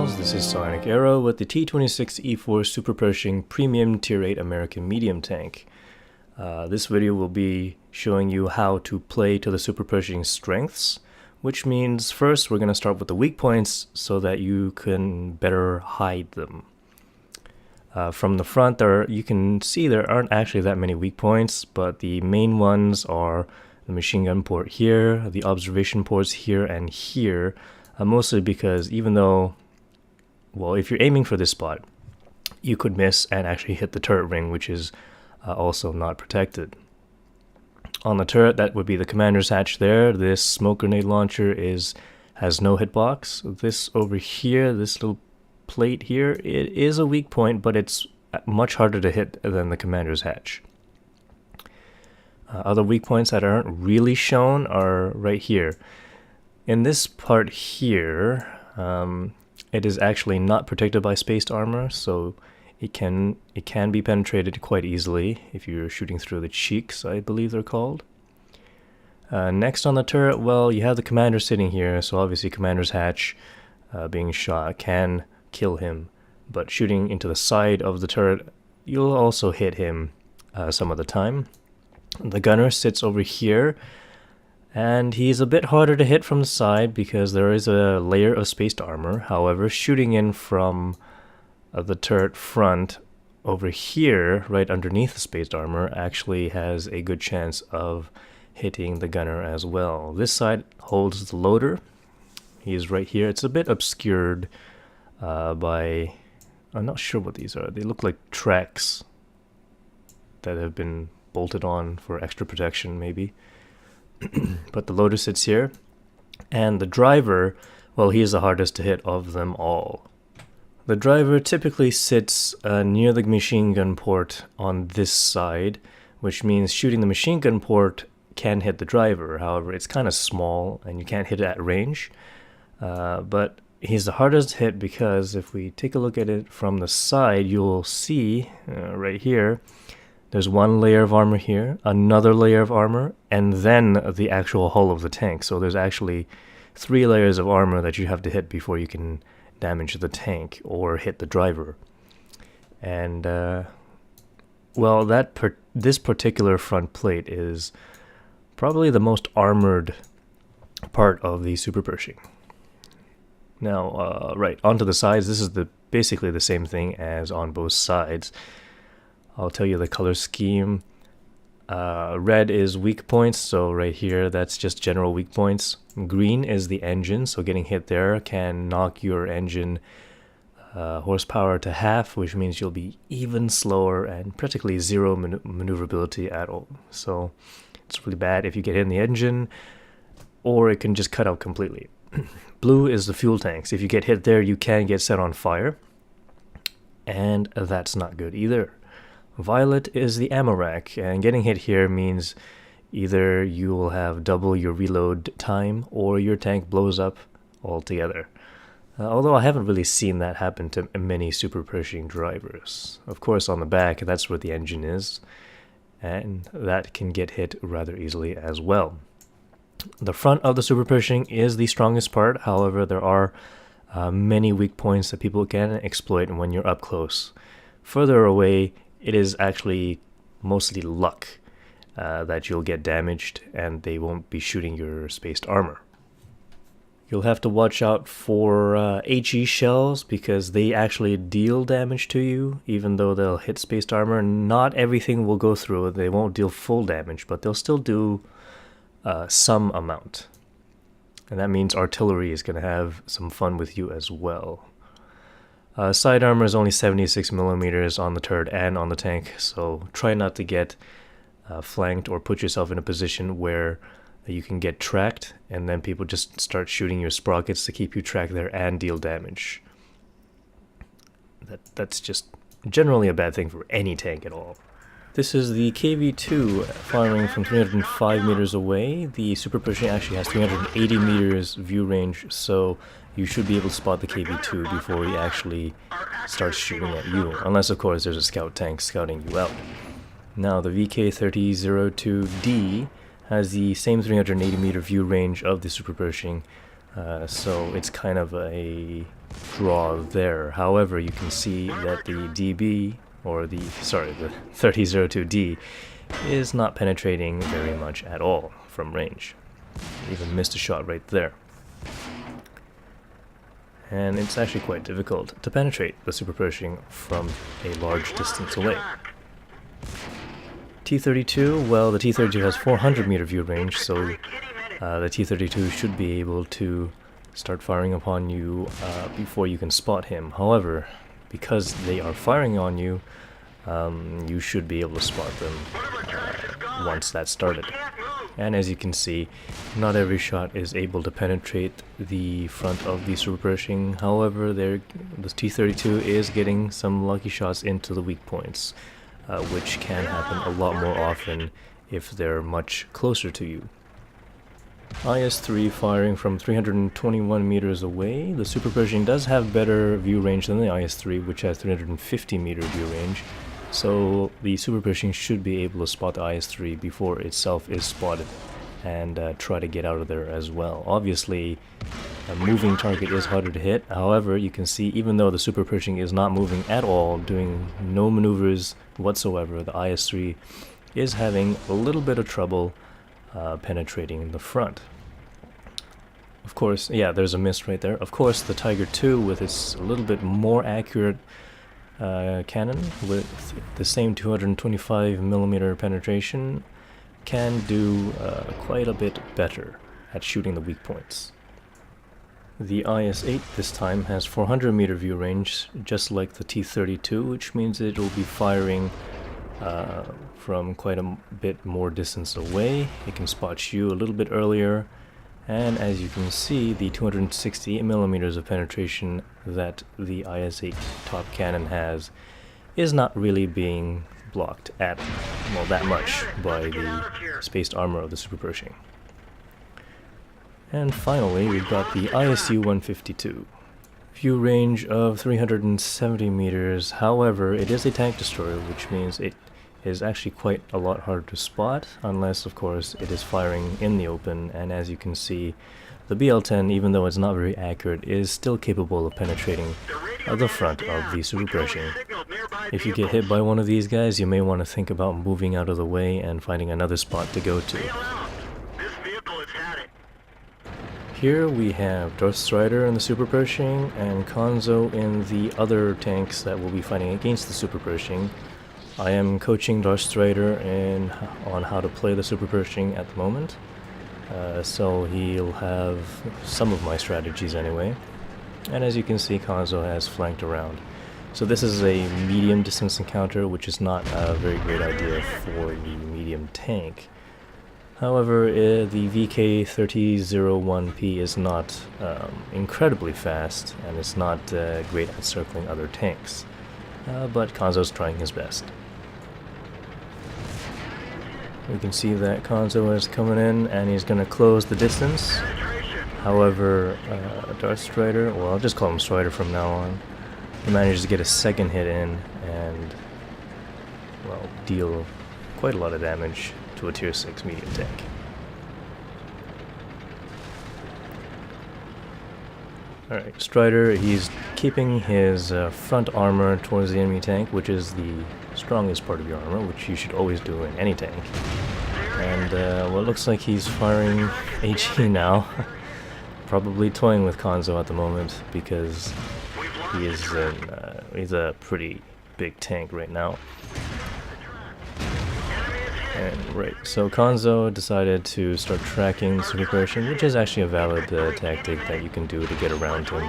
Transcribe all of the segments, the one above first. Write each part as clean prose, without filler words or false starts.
Shells, this is Sonic Arrow with the T26E4 SuperPershing Premium Tier 8 American Medium Tank. This video will be showing you how to play to the SuperPershing strengths, which means first we're going to start with the weak points so that you can better hide them. From the front, you can see there aren't actually that many weak points, but the main ones are the machine gun port here, the observation ports here and here, mostly because even though, well, if you're aiming for this spot, you could miss and actually hit the turret ring, which is also not protected. On the turret, that would be the commander's hatch there. This smoke grenade launcher has no hitbox. This over here, this little plate here, it is a weak point, but it's much harder to hit than the commander's hatch. Other weak points that aren't really shown are right here. In this part here, it is actually not protected by spaced armor, so it can be penetrated quite easily if you're shooting through the cheeks, I believe they're called. Next on the turret, well, you have the commander sitting here, so obviously commander's hatch being shot can kill him, but shooting into the side of the turret, you'll also hit him some of the time. The gunner sits over here, and he's a bit harder to hit from the side because there is a layer of spaced armor. However, shooting in from the turret front over here, right underneath the spaced armor, actually has a good chance of hitting the gunner as well. This side holds the loader. He's right here. It's a bit obscured by, I'm not sure what these are. They look like tracks that have been bolted on for extra protection maybe. But the loader sits here, and the driver, well, he is the hardest to hit of them all. The driver typically sits near the machine gun port on this side, which means shooting the machine gun port can hit the driver. However, it's kind of small and you can't hit it at range, but he's the hardest hit because if we take a look at it from the side, you'll see right here, there's one layer of armor here, another layer of armor, and then the actual hull of the tank. So there's actually 3 layers of armor that you have to hit before you can damage the tank or hit the driver. And, well, this particular front plate is probably the most armored part of the SuperPershing. Now, right, onto the sides, this is basically the same thing as on both sides. I'll tell you the color scheme. Red is weak points, so right here that's just general weak points. Green is the engine, so getting hit there can knock your engine horsepower to half, which means you'll be even slower and practically zero maneuverability at all. So it's really bad if you get hit in the engine, or it can just cut out completely. Blue is the fuel tanks. If you get hit there, you can get set on fire, and that's not good either. Violet is the ammo rack, and getting hit here means either you will have double your reload time or your tank blows up altogether. Although I haven't really seen that happen to many SuperPershing drivers. Of course, on the back, that's where the engine is, and that can get hit rather easily as well. The front of the SuperPershing is the strongest part. However, there are many weak points that people can exploit when you're up close. Further away, it is actually mostly luck that you'll get damaged and they won't be shooting your spaced armor. You'll have to watch out for HE shells because they actually deal damage to you, even though they'll hit spaced armor. Not everything will go through. They won't deal full damage, but they'll still do some amount. And that means artillery is going to have some fun with you as well. Side armor is only 76 millimeters on the turret and on the tank, so try not to get flanked or put yourself in a position where you can get tracked and then people just start shooting your sprockets to keep you tracked there and deal damage. That's just generally a bad thing for any tank at all. This is the KV-2 firing from 305 meters away. The SuperPershing actually has 380 meters view range, so you should be able to spot the KV-2 before he actually starts shooting at you, unless of course there's a scout tank scouting you out. Now the VK3002D has the same 380 meter view range of the SuperPershing, So it's kind of a draw there. However, you can see that the DB, or the 3002D, is not penetrating very much at all from range. Even missed a shot right there. And it's actually quite difficult to penetrate the SuperPershing from a large distance away. T32, well, the T32 has 400 meter view range, so the T32 should be able to start firing upon you before you can spot him. However, because they are firing on you, you should be able to spot them once that started. And as you can see, not every shot is able to penetrate the front of the SuperPershing. However, the T32 is getting some lucky shots into the weak points, which can happen a lot more often if they're much closer to you. IS-3 firing from 321 meters away. The SuperPershing does have better view range than the IS-3, which has 350 meter view range. So the SuperPershing should be able to spot the IS-3 before itself is spotted and try to get out of there as well. Obviously, a moving target is harder to hit. However, you can see even though the SuperPershing is not moving at all, doing no maneuvers whatsoever, the IS-3 is having a little bit of trouble penetrating the front. Of course, yeah, there's a miss right there. Of course, the Tiger II, with its a little bit more accurate cannon with the same 225mm penetration, can do quite a bit better at shooting the weak points. The IS-8 this time has 400 meter view range, just like the T-32, which means it will be firing from quite a bit more distance away. It can spot you a little bit earlier, and as you can see, the 268mm of penetration that the IS-8 top cannon has is not really being blocked at, well, that much by the spaced armor of the SuperPershing. And finally, we've got the ISU-152. View range of 370 meters. However, it is a tank destroyer, which means it is actually quite a lot harder to spot, unless, of course, it is firing in the open. And as you can see, the BL-10, even though it's not very accurate, is still capable of penetrating the front of the SuperPershing. If you get hit by one of these guys, you may want to think about moving out of the way and finding another spot to go to. Here we have Darth Strider in the SuperPershing and Konzo in the other tanks that will be fighting against the SuperPershing. I am coaching Darth Strider on how to play the SuperPershing at the moment, so he'll have some of my strategies anyway. And as you can see, Konzo has flanked around. So this is a medium distance encounter, which is not a very great idea for the medium tank. However, the VK3001P is not incredibly fast, and it's not great at circling other tanks. But Konzo's trying his best. We can see that Konzo is coming in, and he's going to close the distance. However, Darth Strider, well, I'll just call him Strider from now on, he manages to get a second hit in and, well, deal quite a lot of damage to a tier 6 medium tank. Alright, Strider, he's keeping his front armor towards the enemy tank, which is the strongest part of your armor, which you should always do in any tank. And, well, it looks like he's firing HE now. Probably toying with Konzo at the moment, because he is he's a pretty big tank right now. And right, so Konzo decided to start tracking the SuperPershing, which is actually a valid tactic that you can do to get around him.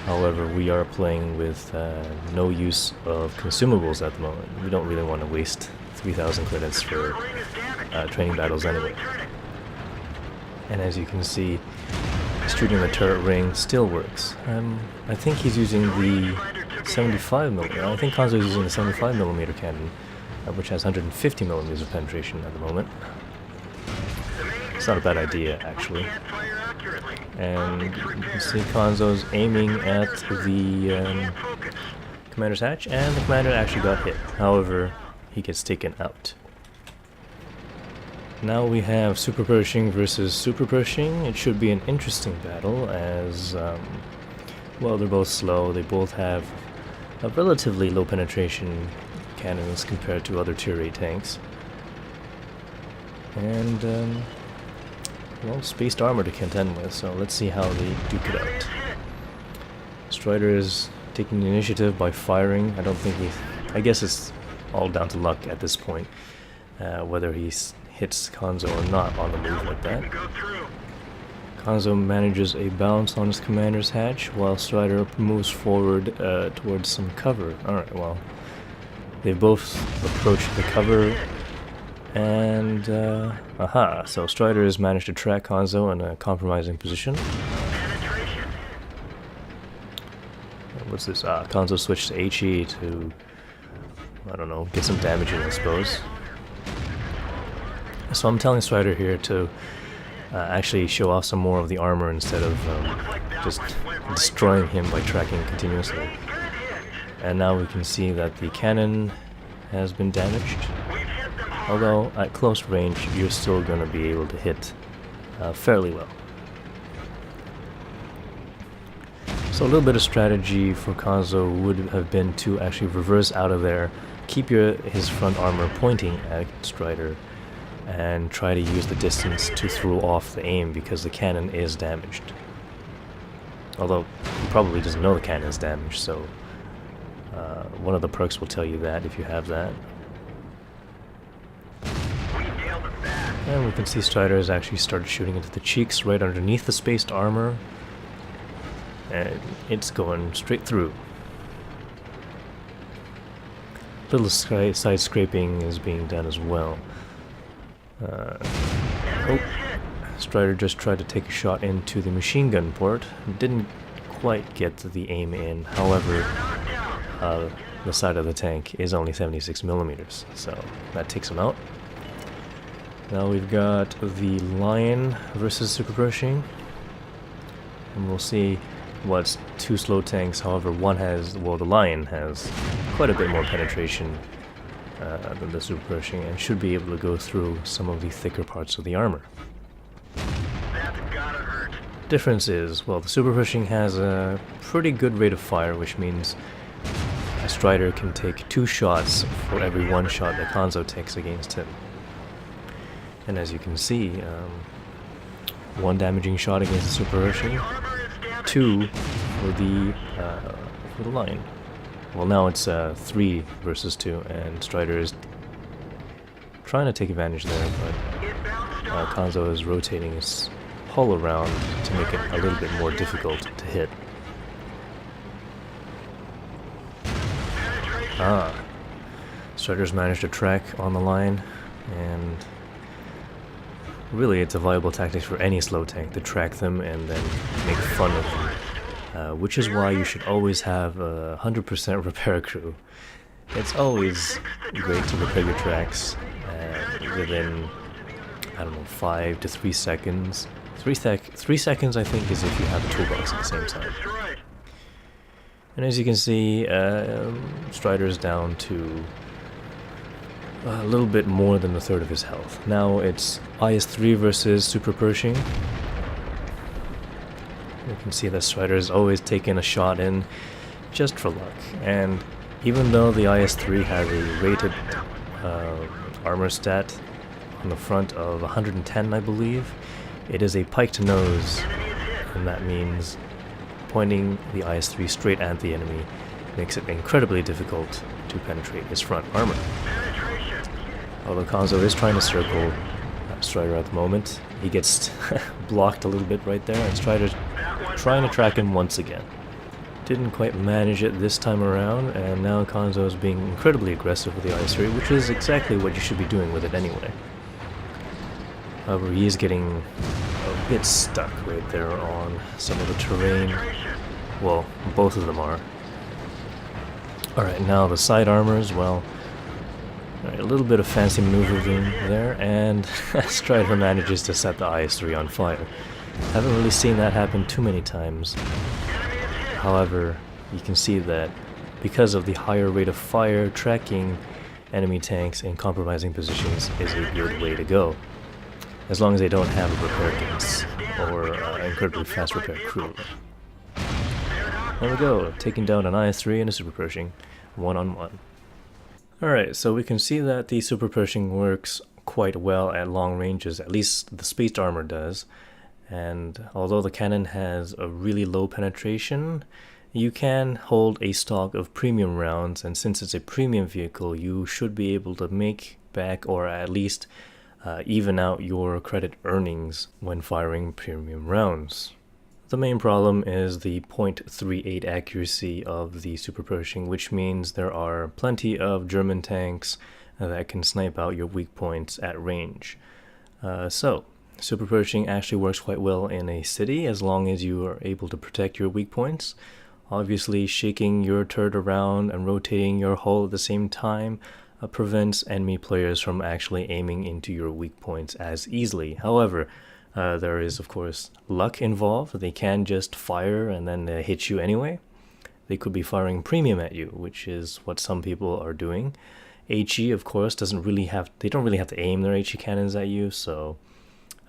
However, we are playing with no use of consumables at the moment. We don't really want to waste 3,000 credits for training battles anyway. And as you can see, shooting the turret ring still works. I think he's using the 75mm. I think Konzo is using the 75mm cannon, which has 150mm of penetration at the moment. It's not a bad idea, actually. And you can see Konzo's aiming at the commander's hatch, and the commander actually got hit. However, he gets taken out. now we have SuperPershing versus SuperPershing. It should be an interesting battle as, well, they're both slow. They both have a relatively low penetration cannons compared to other tier 8 tanks. And, well, spaced armor to contend with, so let's see how they duke it out. Strider is taking the initiative by firing. I guess it's all down to luck at this point, whether he hits Konzo or not on the move like that. Konzo manages a bounce on his commander's hatch, while Strider moves forward towards some cover. Alright, well, they both approach the cover, and aha, so Strider has managed to track Konzo in a compromising position. What's this? Konzo switched to HE to, I don't know, get some damage in, I suppose. So I'm telling Strider here to actually show off some more of the armor instead of just destroying him by tracking continuously. And now we can see that the cannon has been damaged. Although at close range you're still going to be able to hit fairly well. So a little bit of strategy for Konzo would have been to actually reverse out of there, keep his front armor pointing at Strider, and try to use the distance to throw off the aim because the cannon is damaged. Although he probably doesn't know the cannon is damaged, so one of the perks will tell you that if you have that. And we can see Strider has actually started shooting into the cheeks right underneath the spaced armor, and it's going straight through. Little side scraping is being done as well. Oh, Strider just tried to take a shot into the machine gun port. Didn't quite get the aim in. However, the side of the tank is only 76 millimeters, so that takes him out. Now we've got the Lion versus SuperPershing, and we'll see what's two slow tanks. However, one has, well, the Lion has quite a bit more penetration than the SuperPershing, and should be able to go through some of the thicker parts of the armor. Difference is, well, the SuperPershing has a pretty good rate of fire, which means a Strider can take 2 shots for every 1 shot that Konzo takes against him. And as you can see, 1 damaging shot against the SuperPershing, 2 for the Lion. Well, now it's 3 versus 2, and Strider is trying to take advantage there, but Konzo is rotating his hull around to make it a little bit more difficult to hit. Strider's managed to track on the line, and really it's a viable tactic for any slow tank to track them and then make fun of them. Which is why you should always have a 100% repair crew. It's always great to repair your tracks within, I don't know, 5 to 3 seconds. 3 seconds, I think, is if you have a toolbox at the same time. And as you can see, Strider's down to a little bit more than a third of his health. Now it's IS-3 versus SuperPershing. You can see that Strider is always taking a shot in just for luck. And even though the IS-3 has a rated armor stat on the front of 110, I believe, it is a pike to nose, and that means pointing the IS-3 straight at the enemy makes it incredibly difficult to penetrate his front armor. Although Konzo is trying to circle Strider at the moment, he gets blocked a little bit right there, and Strider's trying to track him once again. Didn't quite manage it this time around, and now Konzo is being incredibly aggressive with the IS-3, which is exactly what you should be doing with it anyway. However, he is getting a bit stuck right there on some of the terrain. Well, both of them are. Alright, now the side armors, well, a little bit of fancy maneuvering there, and Strider manages to set the IS-3 on fire. Haven't really seen that happen too many times. However, you can see that because of the higher rate of fire, tracking enemy tanks in compromising positions is a good way to go. as long as they don't have a repair kits or incredibly fast repair crew. There we go, taking down an IS-3 and a SuperPershing, one-on-one. Alright, so we can see that the SuperPershing works quite well at long ranges, at least the spaced armor does. And although the cannon has a really low penetration, you can hold a stock of premium rounds, and since it's a premium vehicle, you should be able to make back or at least even out your credit earnings when firing premium rounds. The main problem is the .38 accuracy of the SuperPershing, which means there are plenty of German tanks that can snipe out your weak points at range. So, SuperPershing actually works quite well in a city as long as you are able to protect your weak points. Obviously, shaking your turret around and rotating your hull at the same time prevents enemy players from actually aiming into your weak points as easily. However, there is, of course, luck involved. They can just fire and then hit you anyway. They could be firing premium at you, which is what some people are doing. HE, of course, they don't really have to aim their HE cannons at you, so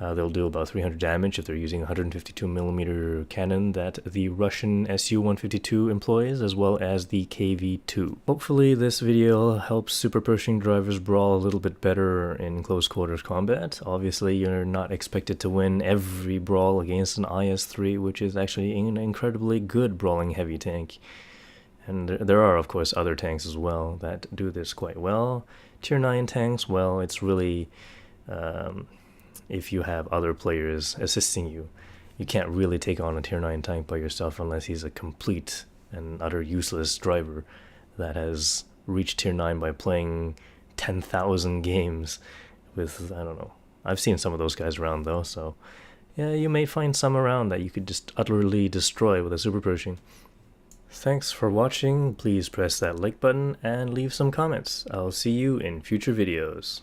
they'll do about 300 damage if they're using a 152mm cannon that the Russian Su-152 employs, as well as the KV-2. Hopefully this video helps SuperPershing drivers brawl a little bit better in close quarters combat. Obviously you're not expected to win every brawl against an IS-3, which is actually an incredibly good brawling heavy tank. And there are, of course, other tanks as well that do this quite well. Tier 9 tanks, well, it's really... if you have other players assisting you, you can't really take on a tier 9 tank by yourself unless he's a complete and utter useless driver that has reached tier 9 by playing 10,000 games with, I don't know. I've seen some of those guys around though, so yeah, you may find some around that you could just utterly destroy with a SuperPershing. Thanks for watching, please press that like button and leave some comments. I'll see you in future videos.